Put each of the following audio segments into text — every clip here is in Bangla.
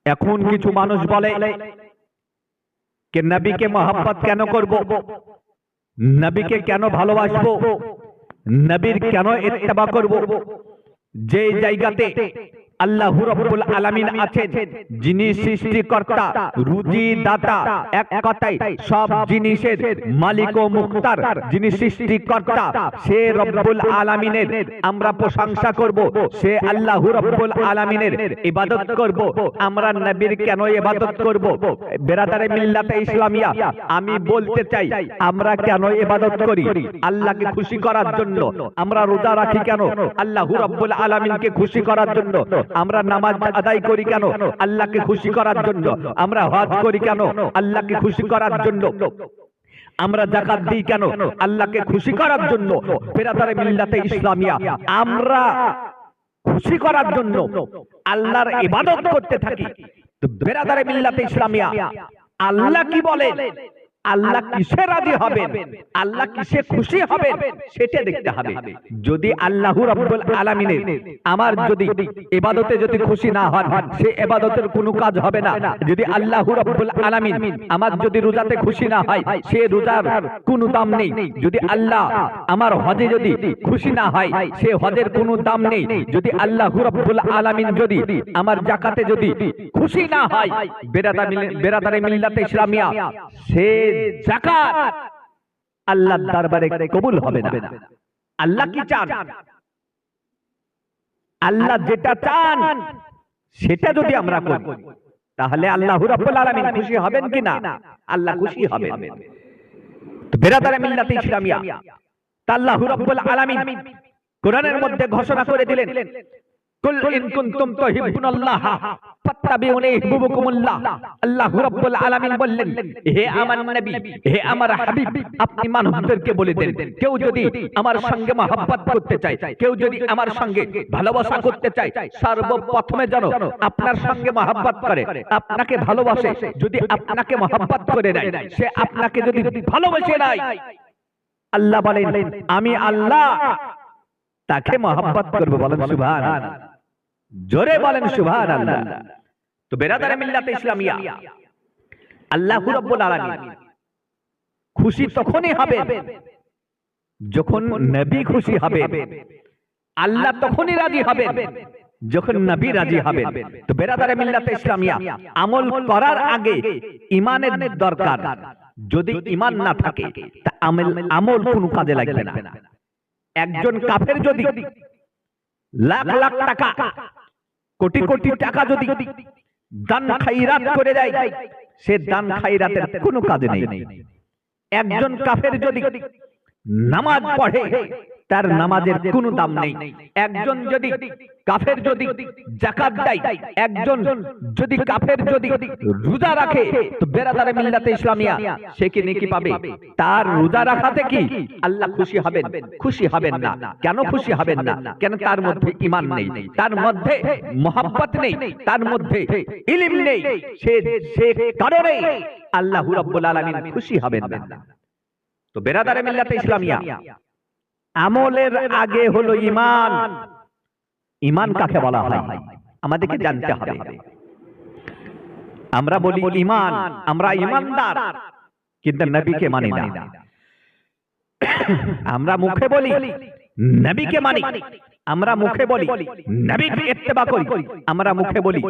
এখন কিছু মানুষ বলে কে নবীকে মহব্বত কেন করব, নবীকে কেন ভালোবাসবো, নবীর কেন ইত্তেবা করব। যে জায়গাতে আল্লাহ রাব্বুল আলামিন আছেন, যিনি সৃষ্টিকর্তা, রুজি দাতা, এক কথায় সব জিনিসের মালিক ও মুখতার, যিনি সৃষ্টিকর্তা, সে রব্বুল আলামিনের আমরা প্রশংসা করব, সে আল্লাহ রাব্বুল আলামিনের ইবাদত করব। আমরা নবীর কেন ইবাদত করব? বেরাদারে মিল্লাতে ইসলামিয়া, আমি বলতে চাই আমরা কেন ইবাদত করি? আল্লাহকে খুশি করার জন্য। আমরা রোজা রাখি কেন? আল্লাহ রাব্বুল আলামিনকে খুশি করার জন্য। আমরা নামাজ আদায় করি কেন? আল্লাহকে খুশি করার জন্য। আমরা হজ করি কেন? আল্লাহকে খুশি করার জন্য। আমরা যাকাত দিই কেন? আল্লাহকে খুশি করার জন্য। বেরাদারে মিল্লাতে ইসলামিয়া, আমরা খুশি করার জন্য আল্লাহর ইবাদত করতে থাকি। তো বেরাদারে মিল্লাতে ইসলামিয়া, আল্লাহ কি বলেন, আল্লাহ কিসে রাজি হবেন, আল্লাহ কিসে খুশি হবেন, সেটা দেখতে হবে। যদি আল্লাহ রাব্বুল আলামিনের আমার যদি ইবাদতে যদি খুশি না হন, সে ইবাদতের কোনো কাজ হবে না। যদি আল্লাহ রাব্বুল আলামিন আমার যদি রোজাতে খুশি না হয়, সে রোজার কোনো দাম নেই। যদি আল্লাহ আমার হজে যদি খুশি না হয়, সে হজের কোনো দাম নেই। যদি আল্লাহ রাব্বুল আলামিন যদি আমার যাকাতে যদি খুশি না হয়, বেরাদারে মিল্লাতে ইসলামিয়া, সে যাকাত আল্লাহর দরবারে কবুল হবে না। আল্লাহ কি চান? আল্লাহ যেটা চান সেটা যদি আমরা করি, তাহলে আল্লাহ রাব্বুল আলামিন খুশি হবেন কি না? আল্লাহ খুশি হবেন। তো বেরাদারে মিল্লাতে ইসলামিয়া, আল্লাহ রাব্বুল আলামিন কোরআনের মধ্যে ঘোষণা করে দিলেন, কুল ইন কুনতুম তুহিব্বুনাল্লাহ ফাত্তাবিউনি ইহবিবুকুমুল্লাহ। আল্লাহ রাব্বুল আলামিন বললেন, হে আমার নবী, হে আমার হাবিব, আপনি মানুষদেরকে বলে দেন, কেউ যদি আমার সঙ্গে মহব্বত করতে চায়, কেউ যদি আমার সঙ্গে ভালোবাসা করতে চায়, সর্বপ্রথমে যেন আপনার সঙ্গে মহব্বত করে, আপনাকে ভালোবাসে। যদি আপনাকে মহব্বত করে নেয়, সে আপনাকে যদি ভালোবেসে নেয়, আল্লাহ বলেন আমি আল্লাহ তাকে মহব্বত করব। বলেন সুবহানাল্লাহ, জোরে বলেন সুবহানাল্লাহ। তো বেরাদারে মিল্লাতে ইসলামিয়া, আল্লাহ রাব্বুল আলামিন খুশি তখনই হবে যখন নবী খুশি হবে। আল্লাহ তখনই রাজি হবে যখন নবী রাজি হবে। তো বেরাদারে মিল্লাতে ইসলামিয়া, আমল করার আগে ঈমানের দরকার। যদি ঈমান না থাকে তা আমল কোনো কাজে লাগবে না। একজন কাফের যদি লাখ লাখ টাকা, কোটি কোটি টাকা যদি দান খায়রাত করে দেয়, সে দান খায়রাতের কোনো কাজে নেই। একজন কাফের যদি নামাজ পড়ে, তার নামাজের কোনো দাম নেই। একজন যদি কাফের যদি যাকাত দেয়, একজন যদি কাফের যদি রোজা রাখে, তো বেরাদারে মিল্লাতে ইসলামিয়া, সে কি নেকি পাবে? তার রোজা রাখাতে কি আল্লাহ খুশি হবেন? খুশি হবেন না। কেন খুশি হবেন না? কেন? তার মধ্যে ঈমান নেই, তার মধ্যে মহব্বত নেই, তার মধ্যে ইলম নেই। সে কারণে আল্লাহ রাব্বুল আলামিন খুশি হবেন না। তো বেরাদারে মিল্লাতে ইসলামিয়া, আমলের আগে হলো ঈমান। ঈমান কাকে বলা হয় আমাদেরকে জানতে হবে। আমরা বলি ঈমান, আমরা ঈমানদার, কিন্তু নবীকে মানি না। আমরা মুখে বলি নবীকে মানি, আমরা মুখে বলি নবীর ইত্তেবা করি, আমরা মুখে বলি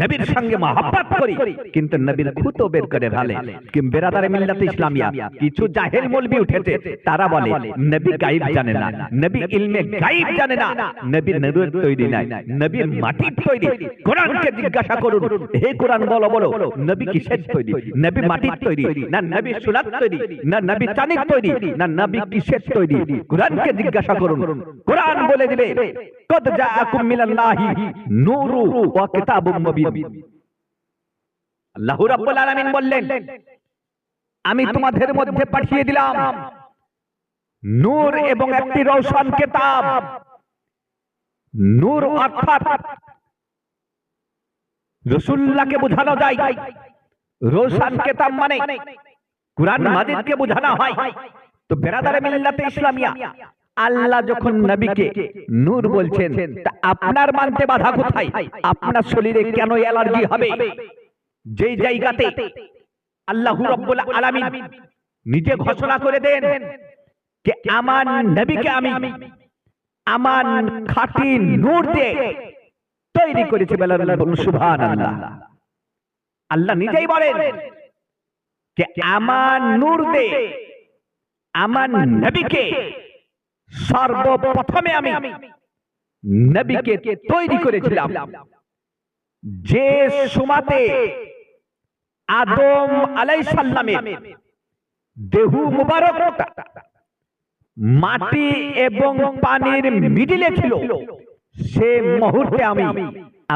নবীর সঙ্গে মহব্বত করি, কিন্তু নবীর খুঁতো বের করে ফেলে। কিন্তু বেরাদারে মিল্লাতে ইসলামিয়া, কিছু জাহেল মৌলবি উঠেছে, তারা বলে নবী গায়েব জানে না, নবী ইলমে গায়েব জানে না, নবী নবুয়ত তৈরি নাই, নবী মাটির তৈরি। কোরআনকে জিজ্ঞাসা করুন, হে কোরআন বলো বলো নবী কিসের তৈরি? নবী মাটির তৈরি না, নবী সোনার তৈরি না, নবী চাঁদির তৈরি না, নবী কিসের তৈরি? কোরআনকে জিজ্ঞাসা করুন, কোরআন বলে দিবে কদ জাআকুম মিনাল্লাহি নূরু ওয়া কিতাবুম মুবিন। আল্লাহ রাব্বুল আলামিন বললেন, আমি তোমাদের মধ্যে পাঠিয়ে দিলাম নূর এবং একটি রওশন কিতাব। নূর অর্থাৎ রাসূলুল্লাহকে বোঝানো যায়, রওশন কিতাব মানে কুরআন মাজিদকে বোঝানো হয়। তো বেরাদারে মিল্লাতে ইসলামিয়া, আল্লাহ যখন নবীকে নূর বলছেন, তা আপনার মানতে বাধা কোথায়? আপনার শরীরে কেন অ্যালার্জি হবে? যেই জায়গাতে আল্লাহ রাব্বুল আলামিন নিজে ঘোষণা করে দেন যে আমার নবীকে আমি আমার খাঁটি নূর দিয়ে তৈরি করেছি, বলুন সুবহানাল্লাহ। আল্লাহ নিজেই বলেন যে আমার নূর দিয়ে আমার নবীকে সর্বপ্রথমে আমি নবীকে তৈরি করেছিলাম। যে সময়তে আদম আলাইহিস সালামের দেহ মুবারক মাটি এবং পানির মিডিলে ছিল, সে মুহূর্তে আমি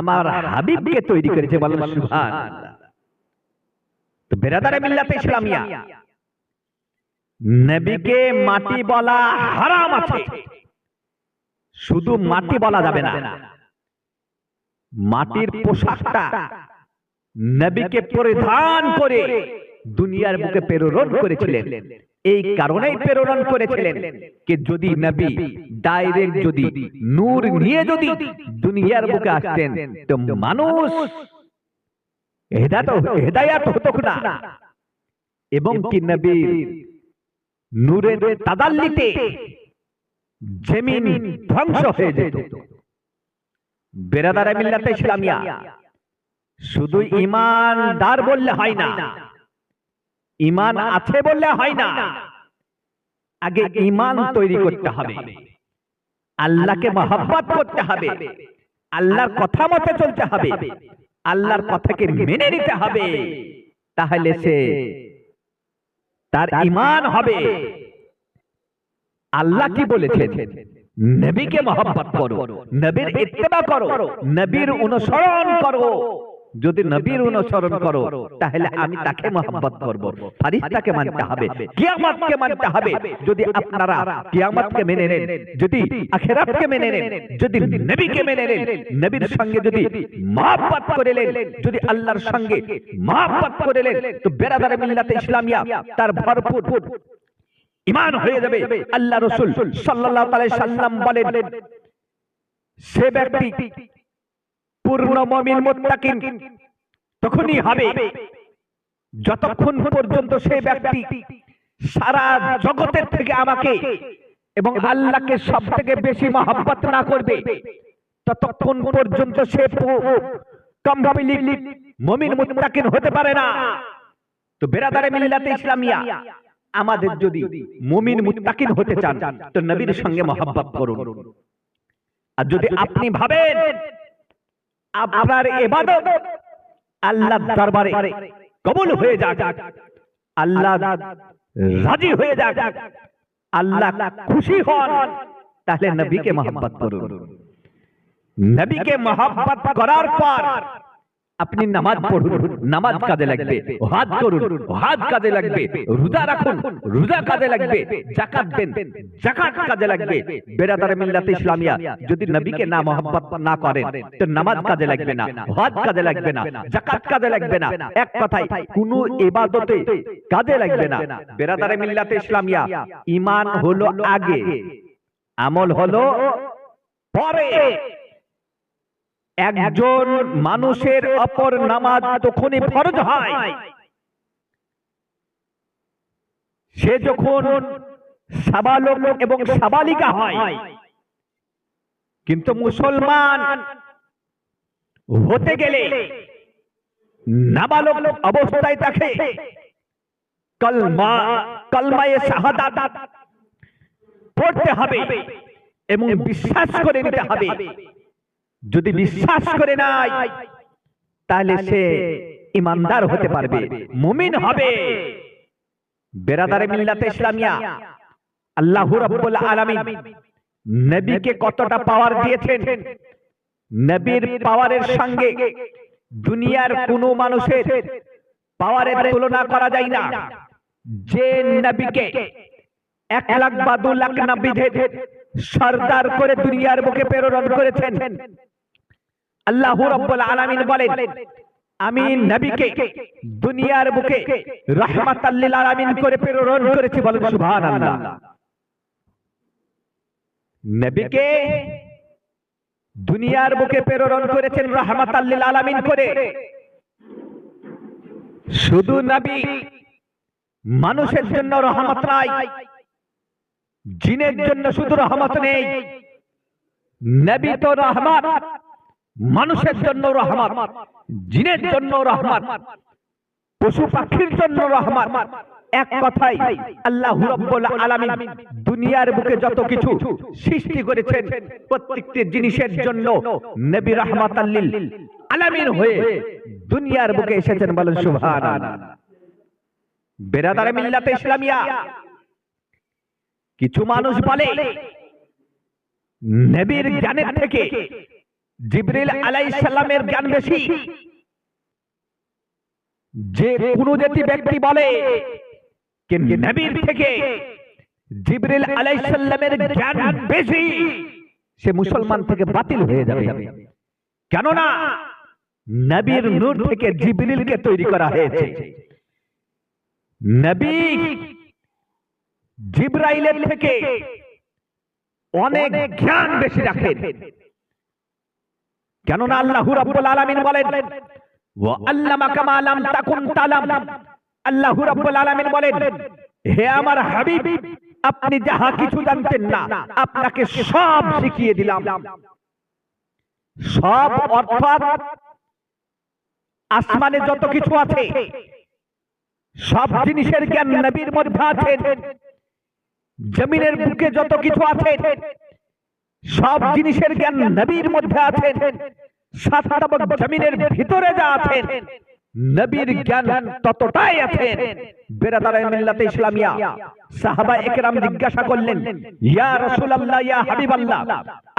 আমার হাবিবকে তৈরি করেছি, বলুন সুবহানাল্লাহ। তো বেরাদারে মিল্লাতে ইসলামিয়া, নবীকে মাটি বলা হারাম আছে, শুধু মাটি বলা যাবে না। মাটির পোশাকটা নবীকে পরিধান করে দুনিয়ার বুকে প্রেরণ করেছিলেন। এই কারণেই প্রেরণ করেছিলেন যে যদি নবী ডাইরেক্ট যদি নূর নিয়ে যদি দুনিয়ার বুকে আসতেন তো মানুষ হেদায়াত হতো না, এবং কি নবীর নূরের তাদাল্লিতে জমিন ধ্বংস হয়ে যেত। বেরাদারে মিল্লাতে ইসলামিয়া, শুধু ঈমানদার বললে হয় না, ঈমান আছে বললে হয় না, আগে ঈমান তৈরি করতে হবে, আল্লাহকে মহব্বত করতে হবে, আল্লাহর কথা মতে চলতে হবে, আল্লাহর কথাকে মেনে নিতে হবে, তাহলে সে তার ঈমান হবে। আল্লাহ কি বলেছেন? নবীকে মহব্বত করো, নবীর ইত্তেবা করো, নবীর অনুসরণ করো। যদি নবীর অনুসরণ করো তাহলে আমি তাকে মহব্বত করব। ফেরেশতাকে মানতে হবে, কিয়ামতকে মানতে হবে। যদি আপনারা কিয়ামতকে মেনে নেন, যদি আখিরাতকে মেনে নেন, যদি নবীকে মেনে নেন, নবীর সঙ্গে যদি মহব্বত করে নেন, যদি আল্লাহর সঙ্গে মহব্বত করে নেন, তো বেরাদারে মিল্লাতে ইসলামিয়া তার ভরপুর ঈমান হয়ে যাবে। আল্লাহ রাসূল সাল্লাল্লাহু আলাইহি সাল্লাম বলেন, সে ব্যক্তি পূর্ণ মুমিন মুত্তাকিন তখনই হবে যতক্ষণ পর্যন্ত সে ব্যক্তি সারা জগতের থেকে আমাকে এবং আল্লাহকে সবথেকে বেশি মহব্বত না করবে, ততক্ষণ পর্যন্ত সে কমপ্লিট মুমিন মুত্তাকিন হতে পারে না। তো বেরাদারে মিল্লাতে ইসলামিয়া, আমাদের যদি মুমিন মুত্তাকিন হতে চান তো নবীর সঙ্গে মহব্বত করুন। আর যদি আপনি ভাবেন আপনার ইবাদত আল্লাহর দরবারে কবুল হয়ে যাক, আল্লাহ রাজি হয়ে যাক, আল্লাহ খুশি হন, তাহলে নবীকে মহব্বত করুন। নবীকে মহব্বত করার পর আপনি নামাজ পড়ুন, নামাজ কাজে লাগবে, হজ করুন, হজ কাজে লাগবে, রোজা রাখুন, রোজা কাজে লাগবে, যাকাত দেন, যাকাত কাজে লাগবে। বেরাদারে মিল্লাতে ইসলামিয়া, যদি নবীকে না মহব্বত না করেন তো নামাজ কাজে লাগবে না, হজ কাজে লাগবে না, যাকাত কাজে লাগবে না, এক কথায় কোনো ইবাদতে কাজে লাগবে না। বেরাদারে মিল্লাতে ইসলামিয়া, ঈমান হলো আগে, আমল হলো পরে। একজন মানুষের অপর নামাজ তখনই ফরজ হয় সে যখন সাবালক এবং সাবালিকা হয়। কিন্তু মুসলমান হতে গেলে নাবালক অবস্থায় তাকে কলমায়ে শাহাদাত পড়তে হবে এবং বিশ্বাস করে নিতে হবে। যদি বিশ্বাস করে নাই তাহলে সে ঈমানদার হতে পারবে, মুমিন হবে। বেরাদারে মিল্লাতে ইসলামিয়া, আল্লাহ রাব্বুল আলামিন নবীকে কতটা পাওয়ার দিয়েছেন, নবীর পাওয়ারের সঙ্গে দুনিয়ার কোনো মানুষের পাওয়ারের তুলনা করা যায় না। যে নবীকে 1 লাখ বা 2 লাখ নবীদের সরদার করে দুনিয়ার বুকে প্রেরণ করেছেন, আল্লাহ রাব্বুল আলামিন বলেন, আমি নবীকে দুনিয়ার বুকে রাহমাতাল লিল আলামিন করে প্রেরণ করেছি, বলেন সুবহানাল্লাহ। নবীকে দুনিয়ার বুকে প্রেরণ করেছেন রাহমাতাল লিল আলামিন করে। শুধু নবী মানুষের জন্য রহমত নাই, জিনের জন্য শুধু রহমত নেই। নবী তো রহমত, মানুষের জন্য রহমত, জিনের জন্য রহমত, পশু পাখির জন্য রহমত। এক কথাই আল্লাহু রাব্বুল আলামিন দুনিয়ার বুকে যত কিছু সৃষ্টি করেছেন প্রত্যেকটি জিনিসের জন্য নবী রাহমাতাল লিল আলামিন হয়ে দুনিয়ার বুকে এসেছেন। বলেন সুবহানাল্লাহ। বেরাদারে মিল্লাতে ইসলামিয়া, কিছু মানুষ বলে নবীর জ্ঞানের থেকে জিবরিল আলাইহিস সালামের জ্ঞান বেশি। যে কোন জাতি ব্যক্তি বলে যে নবীর থেকে জিবরিল আলাইহিস সালামের জ্ঞান বেশি, সে মুসলমান থেকে বাতিল হয়ে যাবে। কেননা নবীর নূর থেকে জিবরিলকে তৈরি করা হয়েছে। নবী জিবরাইলের থেকে অনেক জ্ঞান বেশি রাখেন। কেননা আল্লাহু রাব্বুল আলামিন বলেন ওয়া আল্লামাকা মা লাম তাকুন তালাম। আল্লাহু রাব্বুল আলামিন বলেন, হে আমার হাবিব, আপনি যাহা কিছু জানতেন না আপনাকে সব শিখিয়ে দিলাম। সব অর্থাৎ আসমানে যত কিছু আছে সব জিনিসের জ্ঞান নবীর মধ্যে আছে। জমিনের বুকে যত কিছু আছে সব জিনিসের জ্ঞান নবীর মধ্যে আছে। সাত জমিনের ভিতরে যা আছে নবীর জ্ঞান ততটাই আছে। বেরাদারে মিল্লাতে ইসলামিয়া, সাহাবা একরাম জিজ্ঞাসা করলেন, ইয়া রাসূলুল্লাহ, ইয়া হাবিবাল্লাহ,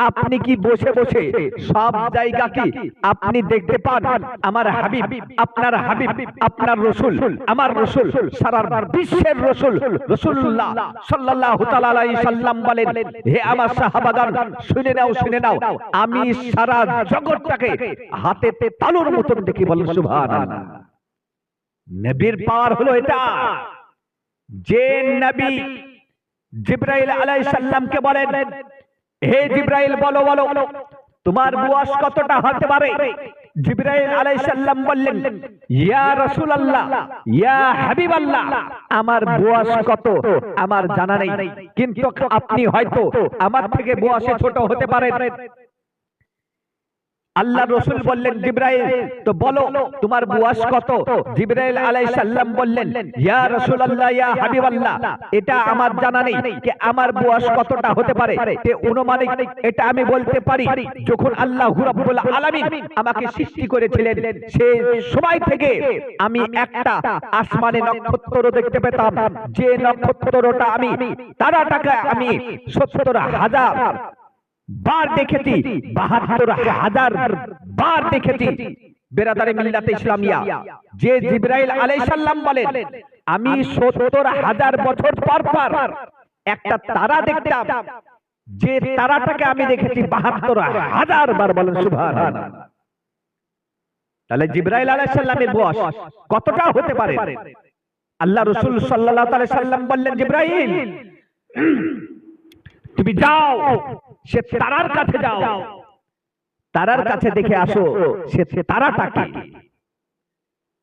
আপনি কি বসে বসে সব জায়গা কি আপনি দেখতে পান? আমার হাবিব, আপনার হাবিব, আপনার রাসূল, আমার রাসূল, সারা বিশ্বের রাসূল রাসূলুল্লাহ সাল্লাল্লাহু তাআলা আলাইহি সাল্লাম বলেন, হে আমার সাহাবাগণ, শুনে নাও, শুনে নাও, আমি সারা জগৎটাকে হাতে তালুর মতন দেখি। বলেন সুবহানাল্লাহ। নবীর পাওয়ার হলো এটা, যে নবী জিবরাইল আলাইহিস সালামকে বলেন, হে জিবরাইল, বলো বলো তোমার বয়স কতটা হতে পারে? জিবরাইল আলাইহিস সালাম বললেন, ইয়া রাসূলুল্লাহ, ইয়া হাবিবাল্লাহ, আমার বয়স কত আমার জানা নেই, কিন্তু আপনি হয়তো আমার থেকে বয়সে ছোট হতে পারেন। আল্লাহ রাসূল বললেন, জিবরাইল, তো বলো তোমার বয়স কত? জিবরাইল আলাইহিস সালাম বললেন, ইয়া রাসূলুল্লাহ, ইয়া হাবিবাল্লাহ, এটা আমার জানা নেই যে আমার বয়স কতটা হতে পারে। তে অনুমানিক এটা আমি বলতে পারি, যখন আল্লাহু রাব্বুল আলামিন আমাকে সৃষ্টি করেছিলেন সেই সময় থেকে আমি একটা আসমানে নক্ষত্র দেখতে পেতাম, যে নক্ষত্রটা আমি তারাটাকে আমি ৭০,০০০ বার দেখেছি, ৭২,০০০ বার দেখেছি। বেরাদারে মিল্লাতে ইসলামিয়া, যে জিবরাইল আলাইহিস সালাম বলেন, আমি ৭০,০০০ বছর পর পর একটা তারা দেখতাম, যে তারাটাকে আমি দেখেছি ৭২,০০০ বার। বলেন সুবহানাল্লাহ। তাহলে জিবরাইল আলাইহিস সালামের বয়স কতটা হতে পারে? আল্লাহ রাসূল সাল্লাল্লাহু আলাইহি সাল্লাম বললেন, জিবরাইল, তুমি যাও, সে তারার কাছে যাও, তারার কাছে দেখে আসো সে তারাটাকে।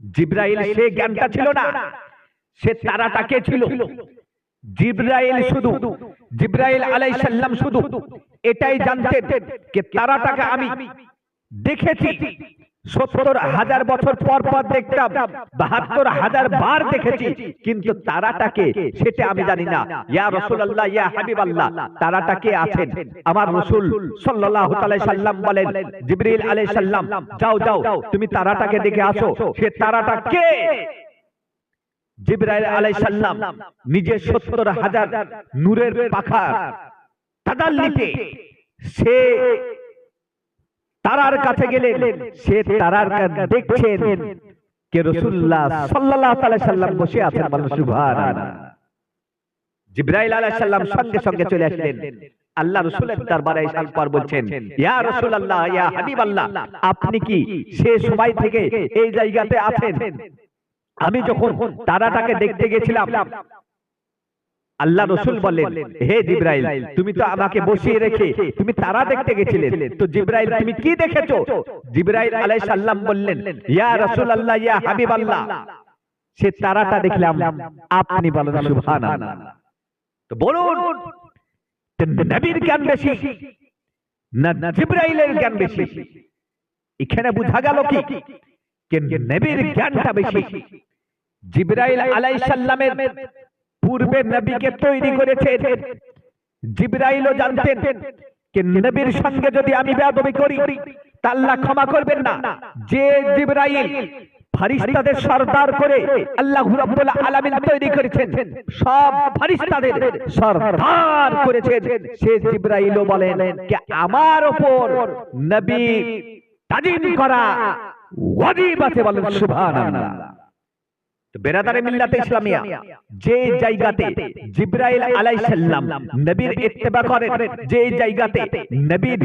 জিবরাইল সে জ্ঞানটা ছিল না, সে তারাটাকে ছিল। জিবরাইল আলাইহিস সালাম শুধু এটাই জানতেন যে তারাটাকে আমি দেখেছি, ৭০,০০০ বছর পর পর দেখতাম, ৭২,০০০ বার দেখেছি, কিন্তু তারাটাকে সেটা আমি জানি না। ইয়া রাসূলুল্লাহ, ইয়া হাবিবাল্লাহ, তারাটাকে আছেন। আমার রাসূল সাল্লাল্লাহু আলাইহি সাল্লাম বলেন, জিবরিল আলাইহিস সালাম, যাও যাও তুমি তারাটাকে দেখে আসো। সে তারাটা কে? জিবরাইল আলাইহিস সালাম নিজে ৭০,০০০ নূরের পাখা তাদাল্লিতে সে তারার কাছে গেলেন, সে তারার দেখছেন কে রাসূলুল্লাহ সাল্লাল্লাহু আলাইহি সাল্লাম বসে আছেন। বলেন সুবহানাল্লাহ। জিবরাইল আলাইহিস সালাম সঙ্গে সঙ্গে চলে আসলেন, আল্লাহ রাসূলের দরবারে আসার পর বলছেন, ইয়া রাসূলুল্লাহ, ইয়া হাবিবাল্লাহ, আপনি কি সে সময় থেকে এই জায়গাতে আছেন? আমি যখন তারাটাকে দেখতে গেছিলাম আল্লাহ রাসূল বললেন, হে জিবরাইল, তুমি তো আমাকে বসিয়ে রেখে তুমি তারা দেখতে গেছিলে, তো জিবরাইল তুমি কি দেখেছো? জিবরাইল আলাইহিস সালাম বললেন, ইয়া রাসূলুল্লাহ, ইয়া হাবিবাল্লাহ, সে তারাটা দেখলাম। আপনি বলেন সুবহানাল্লাহ। তো বলুন, নবীর জ্ঞান বেশি না জিবরাইলের জ্ঞান বেশি? এখানে বোঝা গেল কি নবীর জ্ঞানটা বেশি। জিবরাইল আলাইহিস সালামের পূর্বে নবীকে তৈরি করেছেন। জিবরাইলও জানতেন যে নবীর সঙ্গে যদি আমি বেয়াদবি করি তা আল্লাহ ক্ষমা করবেন না। যে জিবরাইল ফেরেশতাদের সরদার করে আল্লাহ রাব্বুল আলামিন তৈরি করেছেন, সব ফেরেশতাদের সরদার করেছেন, সে জিবরাইলও বলেন যে আমার উপর নবী তাজিম করা ওয়াজিব আছে। বলেন সুবহানাল্লাহ। বেরাদারে মিল্লাতে ইসলামিয়া, যে জায়গাতে জিবরাইল আলাইহিস সালাম নবীর ইত্তেবা করেন, যে জায়গাতে নবীর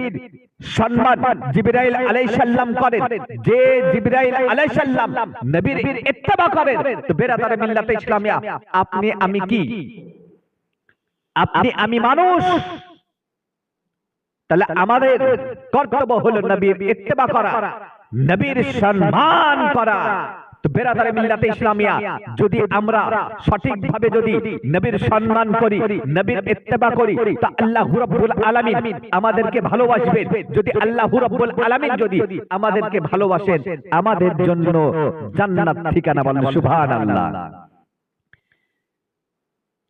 সম্মান জিবরাইল আলাইহিস সালাম করেন, যে জিবরাইল আলাইহিস সালাম নবীর ইত্তেবা করেন, তো বেরাদারে মিল্লাতে ইসলামিয়া, আপনি আমি কি? আপনি আমি মানুষ, তাহলে আমাদের কর্তব্য হলো নবীর ইত্তেবা করা, নবীর সম্মান করা। তো বেরাদারে মিল্লাতে ইসলামিয়া, যদি আমরা সঠিকভাবে যদি নবীর সম্মান করি, নবীর ইত্তেবা করি, তা আল্লাহু রাব্বুল আলামিন আমাদেরকে ভালোবাসবেন। যদি আল্লাহু রাব্বুল আলামিন যদি আমাদেরকে ভালোবাসেন, আমাদের জন্য জান্নাত ঠিকানা। বলেন সুবহানাল্লাহ।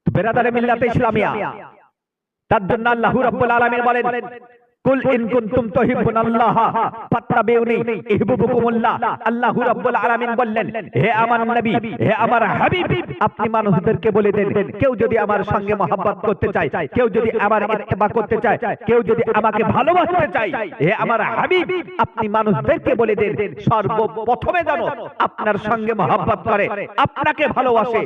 তো বেরাদারে মিল্লাতে ইসলামিয়া, তার জন্য আল্লাহু রাব্বুল আলামিন বলেন, কুল ইন কুনতুম তুহিব্বুনাল্লাহ ফাত্তাবিউনি ইহবিবুকুমুল্লাহ। আল্লাহু রাব্বুল আলামিন বললেন, হে আমার নবী, হে আমার হাবিব, আপনি মানুষদেরকে বলে দেন, কেউ যদি আমার সঙ্গে মহব্বত করতে চায়, কেউ যদি আমার ইত্তেবা করতে চায়, কেউ যদি আমাকে ভালোবাসতে চায়, হে আমার হাবিব, আপনি মানুষদেরকে বলে দেন সর্বপ্রথমে যেন আপনার সঙ্গে মহব্বত করে, আপনাকে ভালোবাসে,